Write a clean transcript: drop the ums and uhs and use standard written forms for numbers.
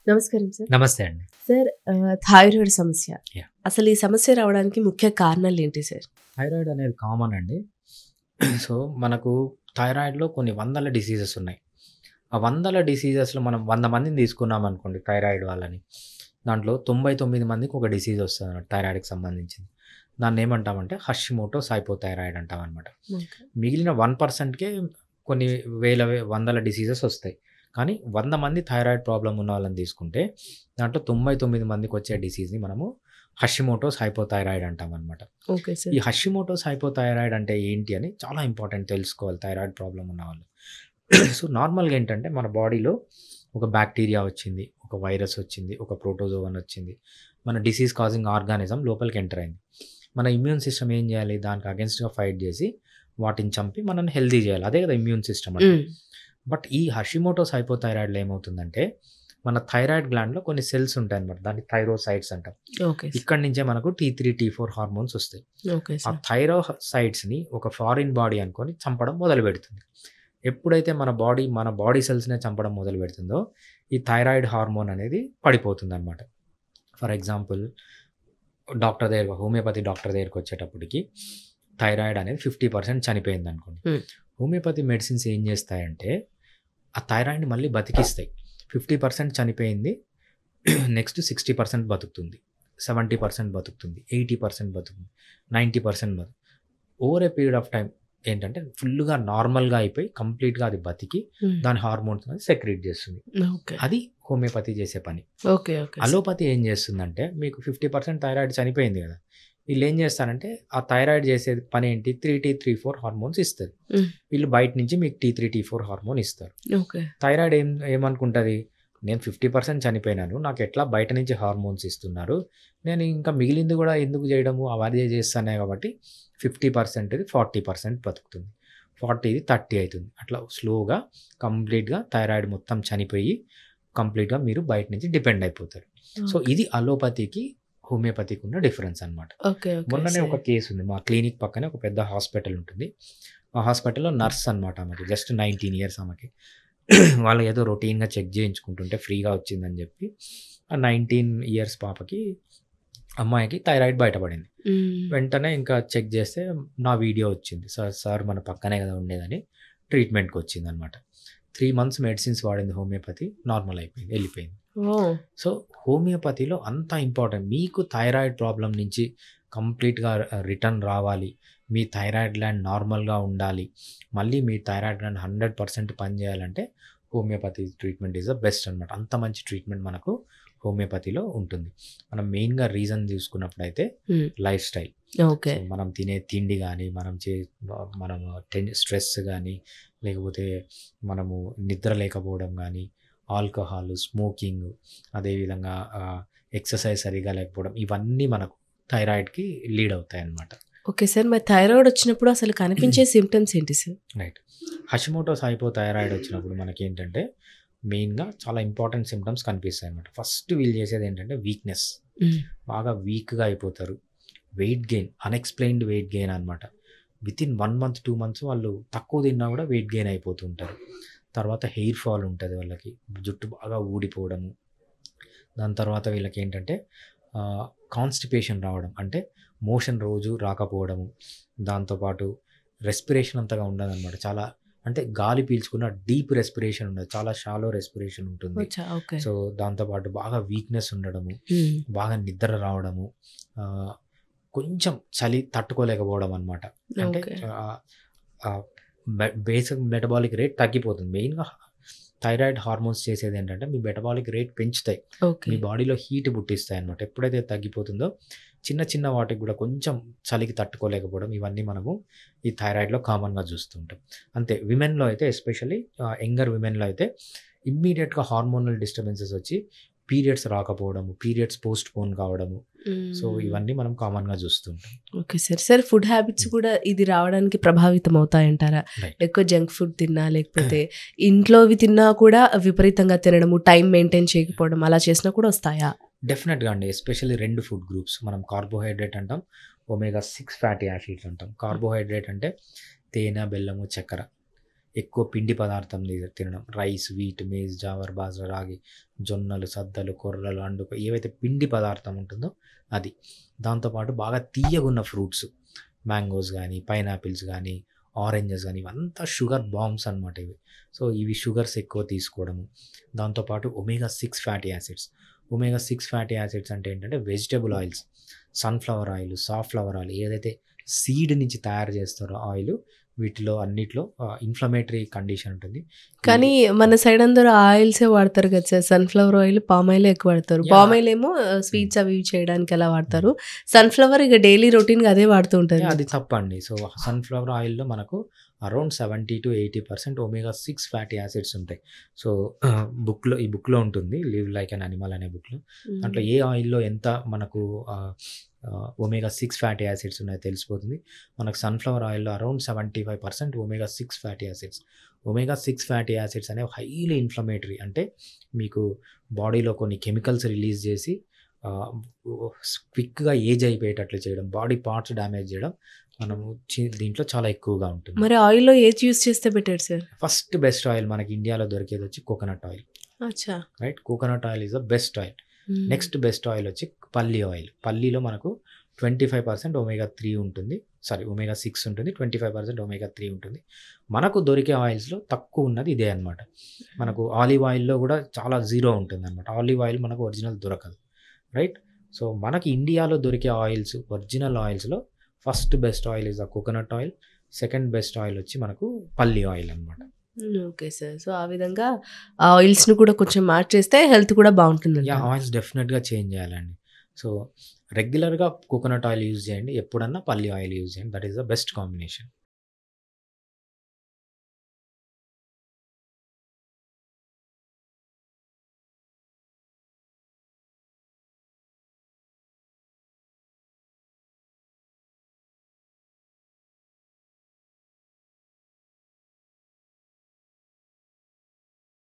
నమస్కారం సార్. నమస్తే అండి. సార్ థైరాయిడ్ సమస్య. యాహ్! అసలు ఈ సమస్య రావడానికి ముఖ్య కారణాలు ఏంటి సార్? థైరాయిడ్ అనేది కామన్ అండి. సో, మనకు థైరాయిడ్‌లో కొన్ని వందల డిసీజెస్ ఉన్నాయి. ఆ వందల డిసీజెస్‌లో మనం 100 మందిని తీసుకున్నామనుకోండి థైరాయిడ్ వాళ్ళని. దాంట్లో 99 మందికి ఒక డిసీజ్ వస్తదనమాట థైరాయిడ్‌కి సంబంధించింది. దాన్నేమంటామంటే హషిమోటోస్ హైపోథైరాయిడ్ అంటామనమాట. ఓకే. మిగిలిన 1%కే కొన్ని వందల డిసీజెస్ వస్తాయి. కానీ 100 మంది థైరాయిడ్ ప్రాబ్లమ్ ఉన్న వాళ్ళని తీసుకుంటే దాంట్లో 99 మందికొచ్చే డిసీజ్‌ని మనము హషిమోటోస్ హైపోథైరాయిడ్ అంటామనమాట. Okay sir. ఈ హషిమోటోస్ హైపోథైరాయిడ్ అంటే ఏంటి అని చాలా ఇంపార్టెంట్ తెలుసుకోవాలి థైరాయిడ్ ప్రాబ్లమ్ ఉన్నవాళ్ళు. సో, నార్మల్‌గా ఏంటంటే మన బాడీలో ఒక బ్యాక్టీరియా వచ్చింది, ఒక వైరస్ వచ్చింది, ఒక ప్రోటోజోవన్ వచ్చింది. మన డిసీజ్ కాజింగ్ ఆర్గానిజం లోపలికి ఎంటర్ అయింది. మన ఇమ్యూన్ సిస్టమ్ ఏం చేయాలి? దానికి అగెన్స్ట్‌గా ఫైట్ చేసి వాటిని చంపి మనల్ని హెల్తీ చేయాలి. అదే కదా ఇమ్యూన్ సిస్టమ్ అంటే. బట్ ఈ హషిమోటోస్ హైపోథైరాయిడ్‌లో ఏమవుతుందంటే మన థైరాయిడ్ గ్లాండ్‌లో కొన్ని సెల్స్ ఉంటాయన్నమాట. దాన్ని థైరోసైట్స్ అంటాం. Okay sir. ఇక్కడి నుంచే మనకు T3, T4 హార్మోన్స్ వస్తాయి. ఓకే ఆ సార్. థైరోసైట్స్‌ని ఒక ఫారిన్ బాడీ అనుకొని చంపడం మొదలుపెడుతుంది. ఎప్పుడైతే మన బాడీ సెల్స్‌నే చంపడం మొదలుపెడుతుందో ఈ థైరాయిడ్ హార్మోన్ అనేది పడిపోతుందన్నమాట. ఫర్ ఎగ్జాంపుల్ హోమియోపతి డాక్టర్ దగ్గరికొచ్చేటప్పటికి థైరాయిడ్ అనేది 50% చనిపోయిందనుకోండి. హోమియోపతి మెడిసిన్స్ ఏం చేస్తాయంటే ఆ థైరాయిడ్‌ని మళ్ళీ బతికిస్తాయి. 50% చనిపోయింది. నెక్స్ట్ 60% బతుకుతుంది. 70% బతుకుతుంది. 80% బతుకుతుంది. 90% over a period of time ఏంటంటే ఫుల్‌గా నార్మల్‌గా అయిపోయి కంప్లీట్‌గా అది బతికి దాని హార్మోన్స్ అనేది సెక్రీట్ చేస్తుంది. ఓకే. అది హోమియోపతి చేసే పని. ఓకే. ఓకే. అలోపతి ఏం చేస్తుందంటే మీకు 50% థైరాయిడ్ చనిపోయింది కదా! వీళ్ళు ఏం చేస్తారంటే ఆ థైరాయిడ్ చేసే పని ఏంటి? 3T, 3,4 హార్మోన్స్ ఇస్తది. వీళ్ళు బయట నుంచి మీకు T3, T4 హార్మోన్ ఇస్తారు. ఓకే. థైరాయిడ్ ఏమనుకుంటది? నేను 50% చనిపోయినాను. నాకు ఎట్లా బయట నుంచి హార్మోన్స్ ఇస్తున్నారు. నేను ఇంకా మిగిలింది కూడా ఎందుకు చేయడము? అవన్నీ చేస్తానే కాబట్టి 50%ది 40% బతుకుతుంది. 40ది 30 అవుతుంది. అట్లా స్లోగా కంప్లీట్‌గా థైరాయిడ్ మొత్తం చనిపోయి కంప్లీట్‌గా మీరు బయట నుంచి డిపెండ్ అయిపోతారు. సో, ఇది అలోపతికి హోమియోపతికి ఉన్న డిఫరెన్స్ అన్నమాట. ఓకే. ఓకే మొన్ననే సార్. ఒక కేసు ఉంది. మా క్లినిక్ పక్కనే ఒక పెద్ద హాస్పిటల్ ఉంటుంది. ఆ హాస్పిటల్‌లో నర్స్ అన్నమాట ఆమెకి. జస్ట్ 19 ఇయర్స్ ఆమెకి. వాళ్ళు ఏదో రొటీన్‌గా చెక్ చేయించుకుంటుంటే ఫ్రీగా వచ్చిందని చెప్పి ఆ 19 ఇయర్స్ అమ్మాయికి థైరాయిడ్ బయటపడింది. వెంటనే ఇంకా చెక్ చేస్తే నా వీడియో వచ్చింది. సార్ మన పక్కనే కదా ఉండేదని ట్రీట్మెంట్‌కి వచ్చిందనమాట. 3 మంత్స్ మెడిసిన్స్ వాడింది హోమియోపతి. నార్మల్ అయిపోయింది. వెళ్ళిపోయింది. ఓహ్! సో, హోమియోపతిలో అంత ఇంపార్టెంట్. మీకు థైరాయిడ్ ప్రాబ్లమ్ నుంచి కంప్లీట్‌గా రిటర్న్ రావాలి. మీ థైరాయిడ్ గ్లాండ్ నార్మల్‌గా ఉండాలి. మళ్ళీ మీ థైరాయిడ్ గ్లాండ్ 100% పనిచేయాలంటే homeopathy treatment is the best అనమాట. అంత మంచి ట్రీట్మెంట్ మనకు హోమియోపతిలో ఉంటుంది. మనం మెయిన్‌గా రీజన్ చూసుకున్నప్పుడైతే లైఫ్ స్టైల్. ఓకే. సో, మనం తినే తిండి గానీ, మనము స్ట్రెస్ గానీ, లేకపోతే మనము నిద్ర లేకపోవడం గానీ, ఆల్కహాల్, స్మోకింగ్, అదేవిధంగా ఎక్సర్సైజ్ సరిగ్గా లేకపోవడం ఇవన్నీ మనకు థైరాయిడ్‌కి లీడ్ అవుతాయన్నమాట. Okay sir. మరి థైరాయిడ్ వచ్చినప్పుడు అసలు కనిపించే సింప్టమ్స్ ఏంటి సార్? రైట్. హషిమోటోస్ హైపోథైరాయిడ్ వచ్చినప్పుడు మనకేంటంటే మెయిన్‌గా చాలా ఇంపార్టెంట్ సింప్టమ్స్ కనిపిస్తాయన్నమాట. ఫస్ట్ వీళ్ళు చేసేది ఏంటంటే వీక్‌నెస్. బాగా వీక్‌గా అయిపోతారు. Weight gain, unexplained weight gain అనమాట. వితిన్ 1 మంత్, 2 మంత్స్ వాళ్ళు తక్కువ తిన్నా కూడా వెయిట్ గెయిన్ అయిపోతూ ఉంటారు. తర్వాత హెయిర్ ఫాల్ ఉంటది వాళ్ళకి. జుట్టు బాగా ఊడిపోవడము. దాని తర్వాత వీళ్ళకేంటంటే కాన్‌స్టిపేషన్ రావడం. అంటే మోషన్ రోజు రాకపోవడము. దాంతోపాటు రెస్పిరేషన్ అంతగా ఉండదనమాట. చాలా అంటే గాలి పీల్చుకున్న డీప్ రెస్పిరేషన్ ఉండదు. చాలా షాలో రెస్పిరేషన్ ఉంటుంది. ఓకే. సో, దాంతోపాటు బాగా వీక్‌నెస్ ఉండడము, బాగా నిద్ర రావడము, కొంచెం చలి తట్టుకోలేకపోవడం అనమాట. అంటే ఓకే. బేసిక్ మెటబాలిక్ రేట్ తగ్గిపోతుంది. మెయిన్‌గా థైరాయిడ్ హార్మోన్స్ చేసేది ఏంటంటే మీ మెటబాలిక్ రేట్ పెంచుతాయి. ఓకే. మీ బాడీలో హీట్ పుట్టిస్తాయి అనమాట. ఎప్పుడైతే తగ్గిపోతుందో చిన్న చిన్న వాటికి కూడా కొంచెం చలికి తట్టుకోలేకపోవడం ఇవన్నీ మనము ఈ థైరాయిడ్‌లో కామన్‌గా చూస్తుంటాం. అంతే విమెన్‌లో అయితే ఎస్పెషల్లీ యంగర్ విమెన్‌లో అయితే ఇమ్మీడియేట్‌గా హార్మోనల్ డిస్టర్బెన్సెస్ వచ్చి పీరియడ్స్ రాకపోవడము, పీరియడ్స్ పోస్ట్‌పోన్ కావడము. సో, ఇవన్నీ మనం కామన్‌గా చూస్తుంటాం. Okay sir. Sir food habits కూడా ఇది రావడానికి ప్రభావితం అవుతాయంటారా? రైట్. ఎక్కువ జంక్ ఫుడ్ తిన్నా లేకపోతే ఇంట్లోవి తిన్నా కూడా విపరీతంగా తినడము, టైం మెయింటైన్ చేయకపోవడం అలా చేసినా కూడా వస్తాయా? డెఫినెట్‌గా అండి. ఎస్పెషల్లీ 2 ఫుడ్ గ్రూప్స్ మనం కార్బోహైడ్రేట్ అంటాం. ఒమేగా 6 ఫ్యాటీ యాసిడ్స్ అంటాం. కార్బోహైడ్రేట్ అంటే తేనె, బెల్లము, చక్కెర. ఎక్కువ పిండి పదార్థం తినడం, rice, wheat, maize, jowar, bajra, ragi, జొన్నలు, సద్దలు, కొర్రలు, అండుక ఏవైతే పిండి పదార్థం ఉంటుందో అది. దాంతోపాటు బాగా తీయగున్న ఫ్రూట్స్, మ్యాంగోస్ కానీ, పైనాపిల్స్ కానీ, ఆరెంజెస్ కానీ, ఇవంతా షుగర్ బాంబ్స్ అనమాట ఇవి. సో ఇవి షుగర్స్ ఎక్కువ తీసుకోవడము. దాంతోపాటు omega 6 fatty acids. Omega 6 fatty acids అంటే ఏంటంటే vegetable oils, sunflower oil, safflower oil, ఏదైతే సీడ్ నుంచి తయారు చేస్తారో ఆయిల్, వీటిలో అన్నిట్లో ఇన్ఫ్లమేటరీ కండిషన్ ఉంటుంది. కానీ మన సైడ్ అందరూ ఆయిల్సే వాడతారు కదా sir. Sunflower oil, palm oil ఎక్కువ వాడతారు. పామ్ ఆయిల్ ఏమో స్వీట్స్ అవి ఇవి చేయడానికి అలా వాడతారు. సన్ఫ్లవర్ ఇక డైలీ రొటీన్గా అదే వాడుతూ ఉంటారు. అది తప్పండి. సో సన్ఫ్లవర్ ఆయిల్లో మనకు around 70 to 80% omega 6 fatty acids ఉంటాయి. సో ఈ బుక్లో ఉంటుంది, లివ్ లైక్ అన్ అనిమల్ అనే బుక్లో. దాంట్లో ఏ ఆయిల్లో ఎంత మనకు ఒమేగా 6 ఫ్యాటీ యాసిడ్స్ ఉన్నాయో తెలిసిపోతుంది. మనకు సన్ఫ్లవర్ ఆయిల్లో around 75% omega 6 fatty acids. Omega 6 fatty acids అనేవి హైలీ ఇన్ఫ్లమేటరీ, అంటే మీకు బాడీలో కొన్ని కెమికల్స్ రిలీజ్ చేసి క్విక్గా ఏజ్ అయిపోయేటట్లు చేయడం, బాడీ పార్ట్స్ డ్యామేజ్ చేయడం మనము దీంట్లో చాలా ఎక్కువగా ఉంటుంది. మరి ఆయిల్లో ఏది యూస్ చేస్తే better sir? First best oil మనకి ఇండియాలో దొరికేది వచ్చి కోకోనట్ ఆయిల్. అచ్చా, right. Coconut oil is the best oil. Next best oil వచ్చి పల్లి ఆయిల్. పల్లిలో మనకు 25% ఒమేగా 3 ఉంటుంది, ఒమేగా 6 ఉంటుంది, 25% ఒమేగా 3 ఉంటుంది. మనకు దొరికే ఆయిల్స్లో తక్కువ ఉన్నది ఇదే అనమాట. మనకు ఆలివ్ ఆయిల్లో కూడా చాలా జీరో ఉంటుంది అనమాట. ఆలివ్ ఆయిల్ మనకు ఒరిజినల్ దొరకదు, రైట్. సో మనకి ఇండియాలో దొరికే ఆయిల్స్, ఒరిజినల్ ఆయిల్స్లో first best oil is the coconut oil. Second best oil వచ్చి మనకు పల్లి ఆయిల్ అనమాట. Okay sir. సో ఆ విధంగా ఆయిల్స్ని కూడా కొంచెం మార్చేస్తే హెల్త్ కూడా బాగుంటుంది. ఆయిల్స్ డెఫినెట్గా చేంజ్ చేయాలండి. సో రెగ్యులర్గా కోకోనట్ ఆయిల్ యూజ్ చేయండి, ఎప్పుడన్నా పల్లి ఆయిల్ యూజ్ చేయండి. That is the best combination.